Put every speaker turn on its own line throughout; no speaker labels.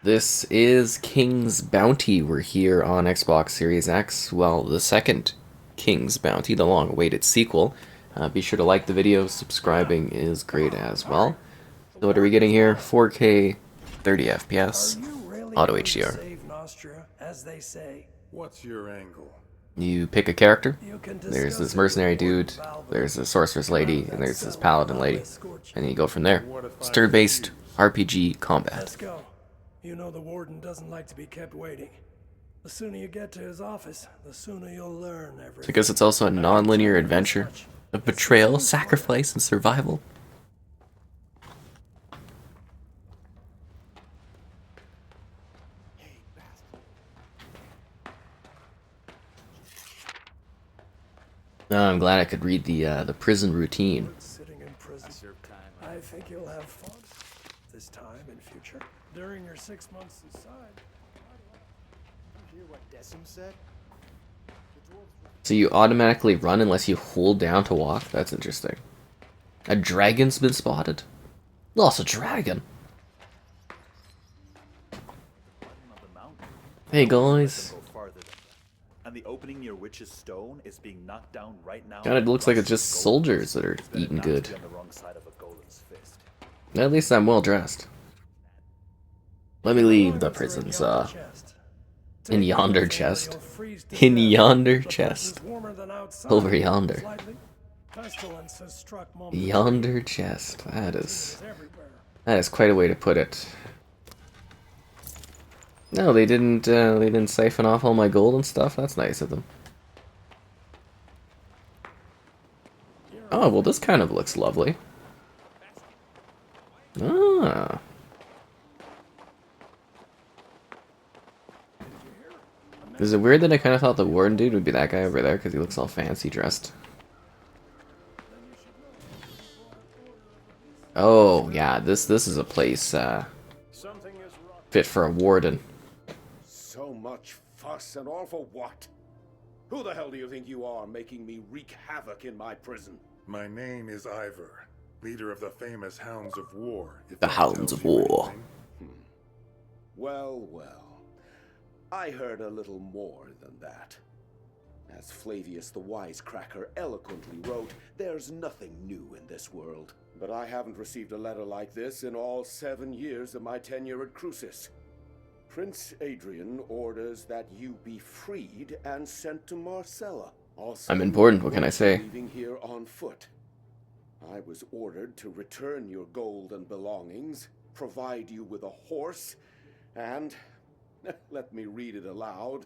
This is King's Bounty. We're here on Xbox Series X. Well, the second King's Bounty, the long-awaited sequel. Be sure to like the video. Subscribing is great as well. So what are we getting here? 4K, 30
Are
FPS,
you really
Auto
going to
HDR.
save Nostria, as they say?
What's your angle?
You pick a character.
You can
There's this
discuss it
mercenary
with Warden
dude,
Valve.
there's the sorceress lady, and there's this paladin lady. And then you go from there.
What if
It's
I
turn-based
refuse?
RPG combat.
Let's go. You know the Warden doesn't like to be kept waiting. The sooner you get to his office, the sooner you'll learn everything.
I guess it's also a non-linear adventure of betrayal, sacrifice, and survival. I'm glad I could read the prison routine.
Sitting in prison. I think you'll have fun this time and future. During your 6 months inside.
You hear what Decim said?
So you automatically run unless you hold down to walk? That's interesting. A dragon's been spotted? Lost a dragon. Hey guys.
Go farther than that. And the opening near Witch's Stone is being knocked down right now.
Kinda looks like it's just soldiers that are
It's better
eating
not to
good.
be on the wrong side of a golem's fist.
At least I'm well dressed. Let me leave the prisons, in yonder chest. In yonder chest. Over yonder. Yonder chest. That is quite a way to put it. No, they didn't siphon off all my gold and stuff. That's nice of them. Oh, well, this kind of looks lovely. Ah. Is it weird that I kind of thought the warden dude would be that guy over there because he looks all fancy dressed? Oh, yeah, this is a place fit for a warden.
So much fuss and all for what? Who the hell do you think you are, making me wreak havoc in my prison?
My name is Ivor, leader of the famous Hounds of War. If
The
that
Hounds
tells
of
you
War.
anything.
Well, well. I heard a little more than that. As Flavius the Wisecracker eloquently wrote, there's nothing new in this world. But I haven't received a letter like this in all 7 years of my tenure at Crucis. Prince Adrian orders that you be freed and sent to Marcella. Also,
I'm important, what can I say?
leaving here on foot. I was ordered to return your gold and belongings, provide you with a horse, and, let me read it aloud,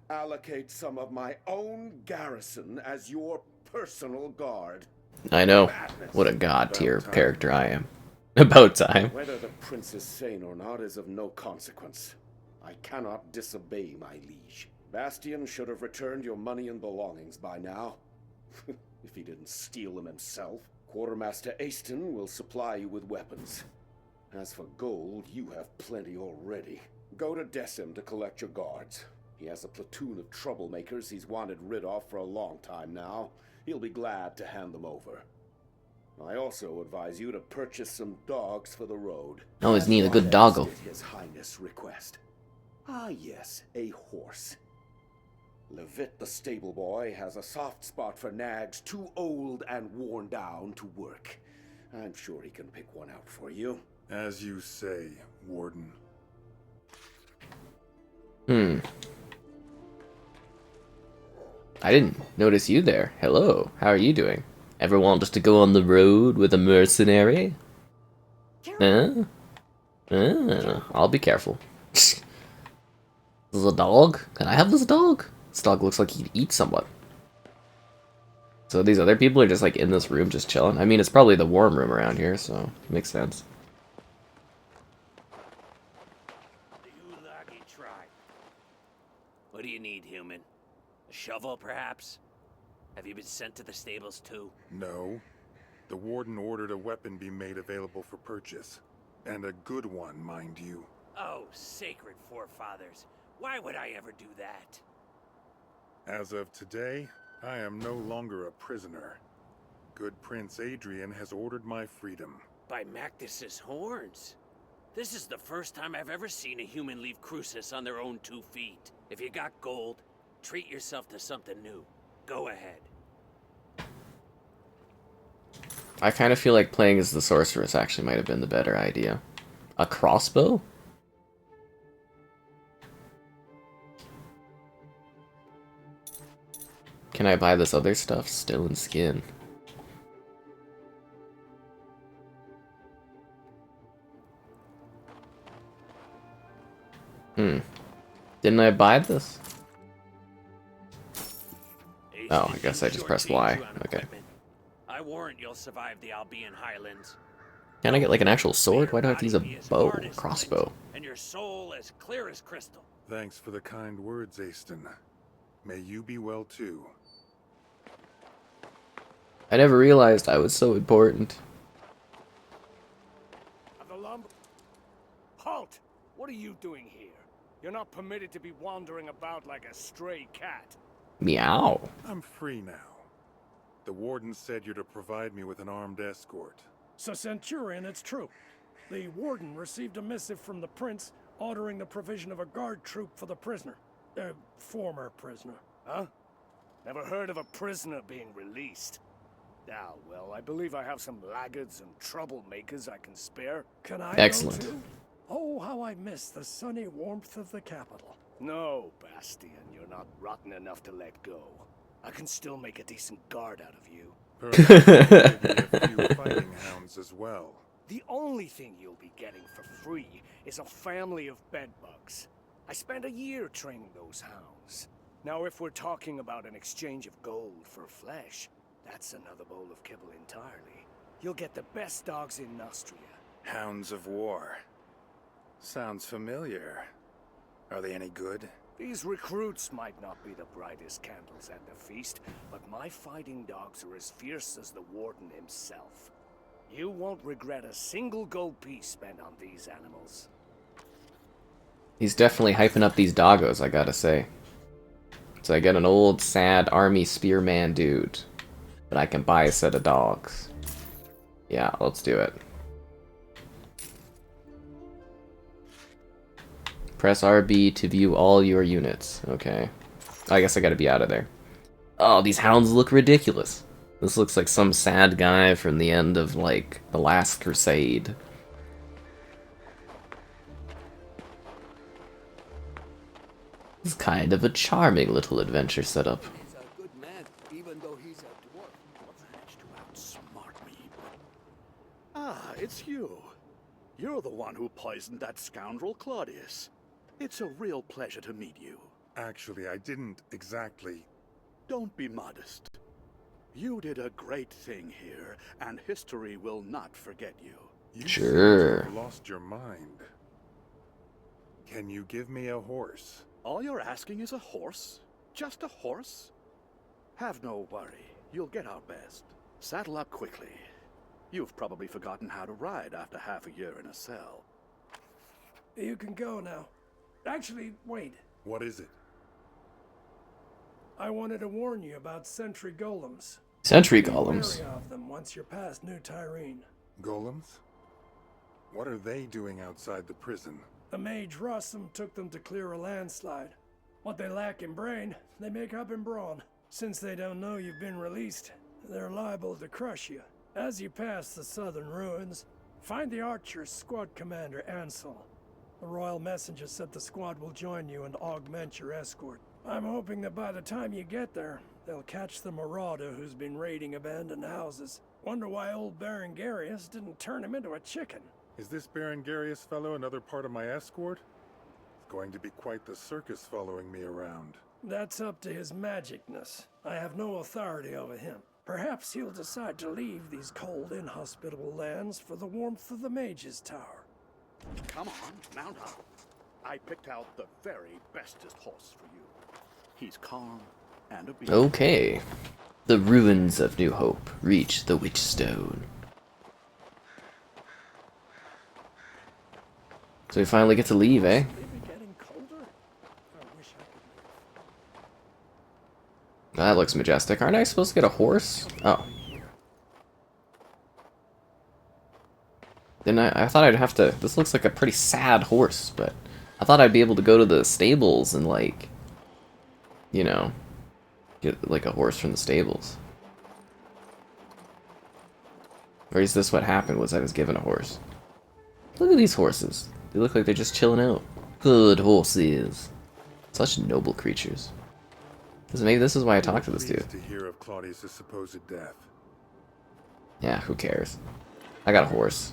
allocate some of my own garrison as your personal guard.
I know. What a god tier character I am. About time.
Whether the prince is sane or not is of no consequence. I cannot disobey my liege. Bastian should have returned your money and belongings by now. If he didn't steal them himself. Quartermaster Aston will supply you with weapons. As for gold, you have plenty already. Go to Decim to collect your guards. He has a platoon of troublemakers he's wanted rid of for a long time now. He'll be glad to hand them over. I also advise you to purchase some dogs for the road.
Always need a good
As
doggo.
did His Highness request. Ah yes, a horse. Levitt the stable boy has a soft spot for nags too old and worn down to work. I'm sure he can pick one out for you.
As you say, Warden.
I didn't notice you there. Hello, how are you doing? Ever want us to go on the road with a mercenary? Huh? I'll be careful. This is a dog? Can I have this dog? This dog looks like he'd eat someone. So these other people are just like in this room just chilling? I mean, it's probably the warm room around here, so it makes sense.
You lucky tribe. What do you need, human? A shovel, perhaps? Have you been sent to the stables, too?
No. The Warden ordered a weapon be made available for purchase. And a good one, mind you.
Oh, sacred forefathers. Why would I ever do that?
As of today, I am no longer a prisoner. Good Prince Adrian has ordered my freedom.
By Mactus's horns. This is the first time I've ever seen a human leave Crucis on their own 2 feet. If you got gold, treat yourself to something new. Go ahead.
I kind of feel like playing as the sorceress actually might have been the better idea. A crossbow? Can I buy this other stuff? Stone skin. Didn't I buy this? Oh, I guess I just pressed Y. Okay.
I warrant you'll survive the Albion Highlands.
Can I get like an actual sword? Why do I have to use a bow? Crossbow.
And your soul as clear as crystal.
Thanks for the kind words, Aston. May you be well too.
I never realized I was so important.
Halt! What are you doing here? You're not permitted to be wandering about like a stray cat.
Meow.
I'm free now. The warden said you're to provide me with an armed escort.
So, Centurion, it's true. The warden received a missive from the prince ordering the provision of a guard troop for the prisoner. Former prisoner.
Huh? Never heard of a prisoner being released. Ah, well, I believe I have some laggards and troublemakers I can spare.
Can I
Excellent.
go too? Oh, how I miss the sunny warmth of the capital.
No, Bastian, you're not rotten enough to let go. I can still make a decent guard out of you.
Perhaps a few fighting hounds as well.
The only thing you'll be getting for free is a family of bedbugs. I spent a year training those hounds. Now, if we're talking about an exchange of gold for flesh, that's another bowl of kibble entirely. You'll get the best dogs in Nostria.
Hounds of War. Sounds familiar. Are they any good?
These recruits might not be the brightest candles at the feast, but my fighting dogs are as fierce as the warden himself. You won't regret a single gold piece spent on these animals.
He's definitely hyping up these doggos, I gotta say. So I get an old, sad army spearman dude, but I can buy a set of dogs. Yeah, let's do it. Press RB to view all your units. Okay. I guess I gotta be out of there. Oh, these hounds look ridiculous. This looks like some sad guy from the end of, like, The Last Crusade. It's kind of a charming little adventure setup.
He's a good man, even though he's a dwarf. Managed to outsmart me.
Ah, it's you. You're the one who poisoned that scoundrel Claudius. It's a real pleasure to meet you.
Actually, I didn't exactly.
Don't be modest. You did a great thing here, and history will not forget you.
You
Sure.
seem to have lost your mind. Can you give me a horse?
All you're asking is a horse? Just a horse? Have no worry. You'll get our best. Saddle up quickly. You've probably forgotten how to ride after half a year in a cell.
You can go now. Actually, wait.
What is it?
I wanted to warn you about sentry golems.
Sentry
Be
golems.
wary of them once you're past New Tyrene.
Golems? What are they doing outside the prison?
The mage Rossum took them to clear a landslide. What they lack in brain, they make up in brawn. Since they don't know you've been released, they're liable to crush you. As you pass the southern ruins, find the archer's squad commander, Ansel. The royal messenger said the squad will join you and augment your escort. I'm hoping that by the time you get there, they'll catch the marauder who's been raiding abandoned houses. Wonder why old Baron Garius didn't turn him into a chicken.
Is this Baron Garius fellow another part of my escort? It's going to be quite the circus following me around.
That's up to his magicness. I have no authority over him. Perhaps he'll decide to leave these cold, inhospitable lands for the warmth of the Mage's Tower.
Come on, mount up. I picked out the very bestest horse for you. He's calm and obedient.
Okay. The ruins of New Hope reach the Witchstone. So we finally get to leave, eh?
Maybe getting colder? I wish I could.
That looks majestic. Aren't I supposed to get a horse? Oh. Didn't I thought I'd have to... This looks like a pretty sad horse, but I thought I'd be able to go to the stables and, like, you know, get, like, a horse from the stables. Or is this what happened, was I was given a horse? Look at these horses. They look like they're just chilling out. Good horses. Such noble creatures. Maybe this is why I talked to this dude.
To hear of Claudius's supposed death.
Yeah, who cares? I got a horse.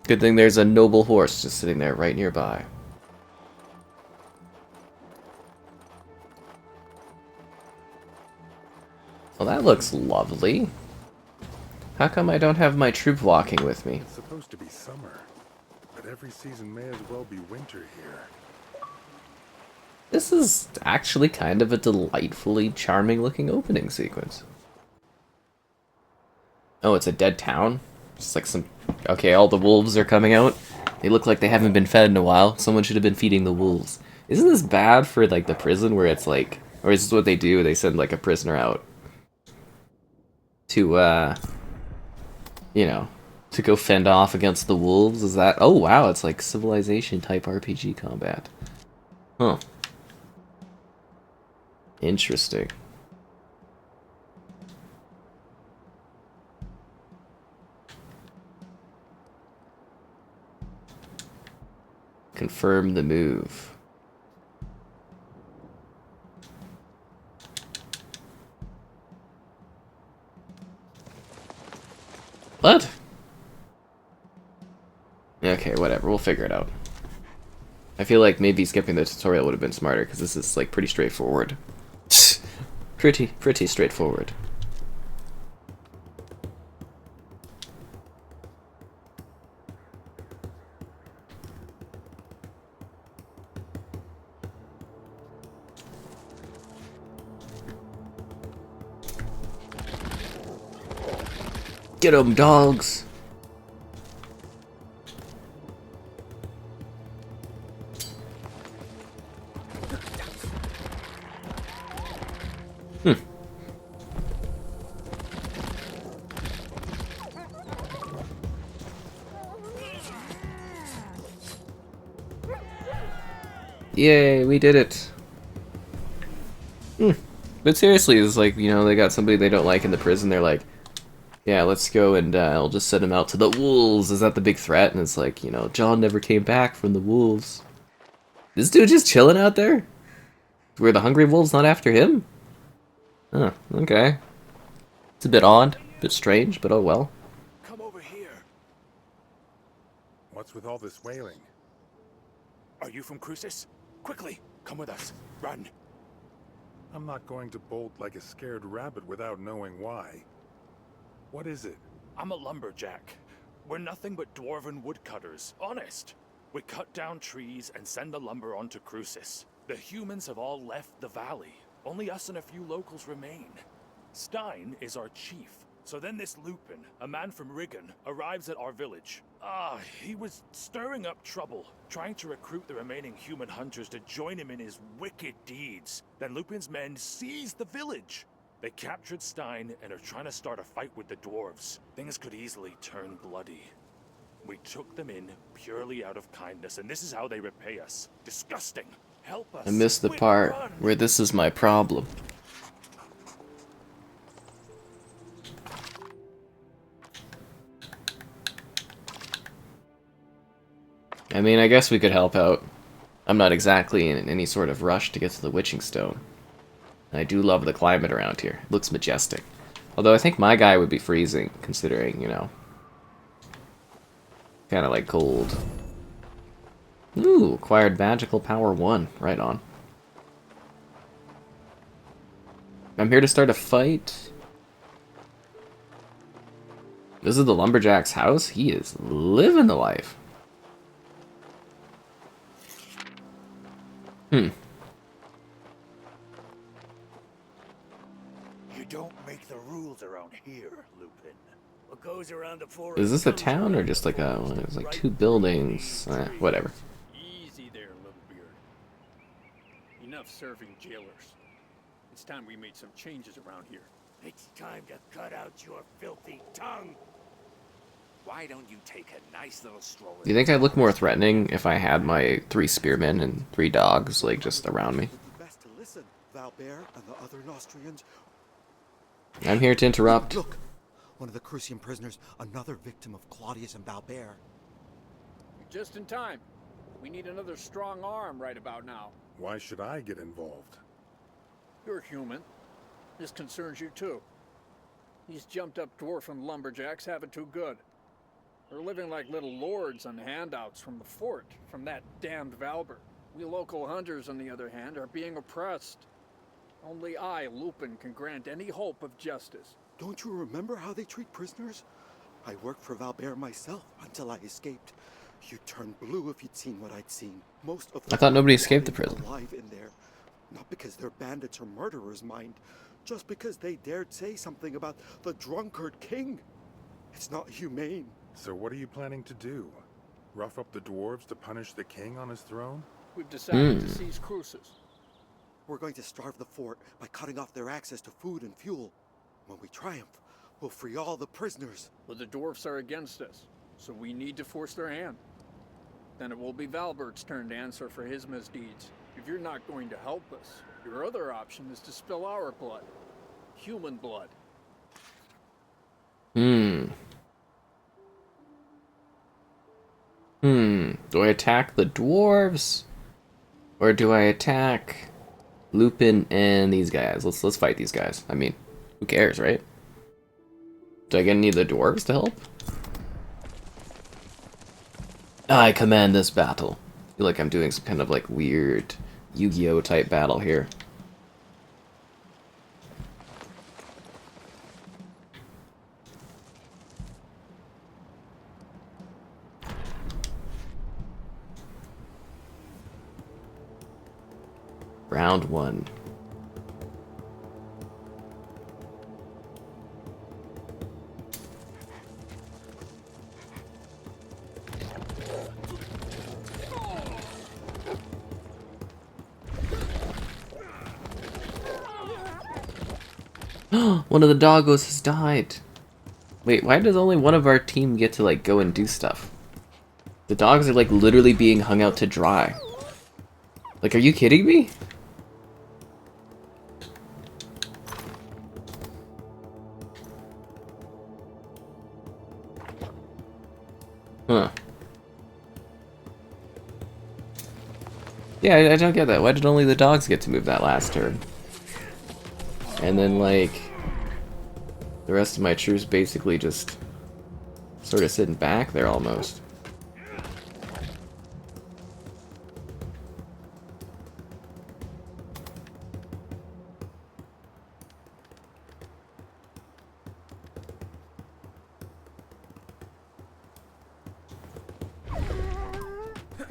Good thing there's a noble horse just sitting there right nearby. Well, that looks lovely. How come I don't have my troop walking with me?
It's supposed to be summer, but every season may as well be winter here.
This is actually kind of a delightfully charming looking opening sequence. Oh, it's a dead town? Just like some... Okay, all the wolves are coming out. They look like they haven't been fed in a while. Someone should have been feeding the wolves. Isn't this bad for, like, the prison where it's like... Or is this what they do? They send, like, a prisoner out to, you know, to go fend off against the wolves? Is that... Oh, wow, it's like Civilization type RPG combat. Huh. Interesting. Confirm the move. What? Okay, whatever. We'll figure it out. I feel like maybe skipping the tutorial would have been smarter, because this is, like, pretty straightforward. Pretty straightforward. Get 'em, dogs! Yay, we did it. But seriously, it's like, you know, they got somebody they don't like in the prison, they're like, yeah, let's go and I'll just send him out to the wolves. Is that the big threat? And it's like, you know, John never came back from the wolves. This dude just chilling out there? Were the hungry wolves not after him? Huh, okay. It's a bit odd, a bit strange, but oh well.
Come over here.
What's with all this wailing?
Are you from Crucis? Quickly, come with us. Run.
I'm not going to bolt like a scared rabbit without knowing why. What is it?
I'm a lumberjack. We're nothing but dwarven woodcutters, honest. We cut down trees and send the lumber onto Crucis. The humans have all left the valley. Only us and a few locals remain. Stein is our chief. So then this Lupin, a man from Riggin, arrives at our village. He was stirring up trouble, trying to recruit the remaining human hunters to join him in his wicked deeds. Then Lupin's men seized the village. They captured Stein and are trying to start a fight with the dwarves. Things could easily turn bloody. We took them in purely out of kindness, and this is how they repay us. Disgusting. Help us.
I missed the part where this is my problem. I mean, I guess we could help out. I'm not exactly in any sort of rush to get to the Witching Stone. And I do love the climate around here. It looks majestic. Although I think my guy would be freezing, considering, you know, kind of like cold. Ooh, acquired magical power 1. Right on. I'm here to start a fight. This is the lumberjack's house. He is living the life.
You don't make the rules around here, Lupin. What goes around the forest?
Is this a town or just like a? It's like 2 buildings. Whatever.
Easy there, Littlebeard. Enough serving jailers. It's time we made some changes around here.
It's time to cut out your filthy tongue.
Why don't you take a nice little stroll?
Do you think I'd look more threatening if I had my 3 spearmen and 3 dogs, like, just around me?
Best to listen, Valbert and the other Nostrians.
I'm here to interrupt.
Look, one of the Crucian prisoners, another victim of Claudius and Valbert.
Just in time. We need another strong arm right about now.
Why should I get involved?
You're human. This concerns you too. These jumped up dwarfen lumberjacks have it too good. They're living like little lords on handouts from the fort, from that damned Valbert. We local hunters, on the other hand, are being oppressed. Only I, Lupin, can grant any hope of justice.
Don't you remember how they treat prisoners? I worked for Valbert myself until I escaped. You'd turn blue if you'd seen what I'd seen. Most of
I thought nobody escaped the prison.
Alive in there. Not because they're bandits or murderers, mind. Just because they dared say something about the drunkard king. It's not humane.
So what are you planning to do? Rough up the dwarves to punish the king on his throne?
We've decided to seize Crucis.
We're going to starve the fort by cutting off their access to food and fuel. When we triumph, we'll free all the prisoners.
But the dwarfs are against us, so we need to force their hand. Then it will be Valbert's turn to answer for his misdeeds. If you're not going to help us, your other option is to spill our blood. Human blood.
Do I attack the dwarves? Or do I attack Lupin and these guys? Let's fight these guys. I mean, who cares, right? Do I get any of the dwarves to help? I command this battle. I feel like I'm doing some kind of like weird Yu-Gi-Oh type battle here. Round 1. One of the doggos has died. Wait, why does only one of our team get to like go and do stuff? The dogs are like literally being hung out to dry. Like, are you kidding me? Huh. Yeah, I don't get that. Why did only the dogs get to move that last turn? And then, like, the rest of my troops basically just sort of sitting back there almost.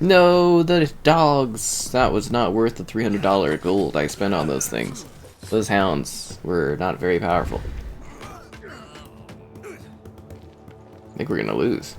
No, the dogs! That was not worth the $300 gold I spent on those things. Those hounds were not very powerful. I think we're gonna lose.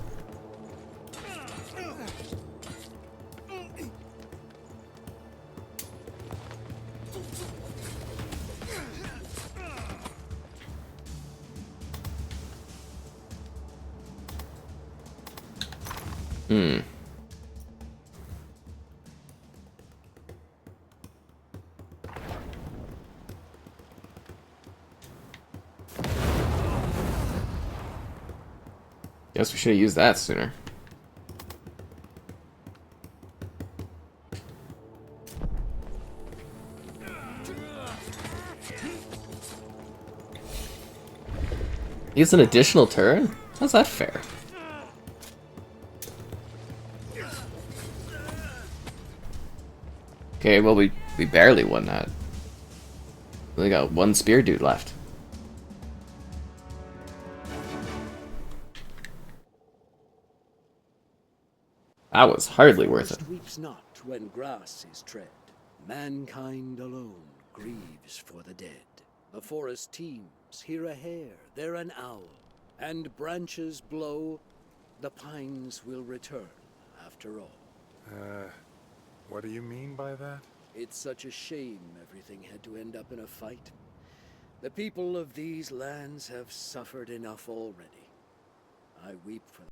Guess we should have used that sooner. Use an additional turn? How's that fair? Okay, well we barely won that. We only got one spear dude left. That was hardly worth it.
Weeps not when grass is tread. Mankind alone grieves for the dead. The forest teems, here a hare, there an owl, and branches blow, the pines will return after all.
What do you mean by that?
It's such a shame everything had to end up in a fight. The people of these lands have suffered enough already. I weep for them.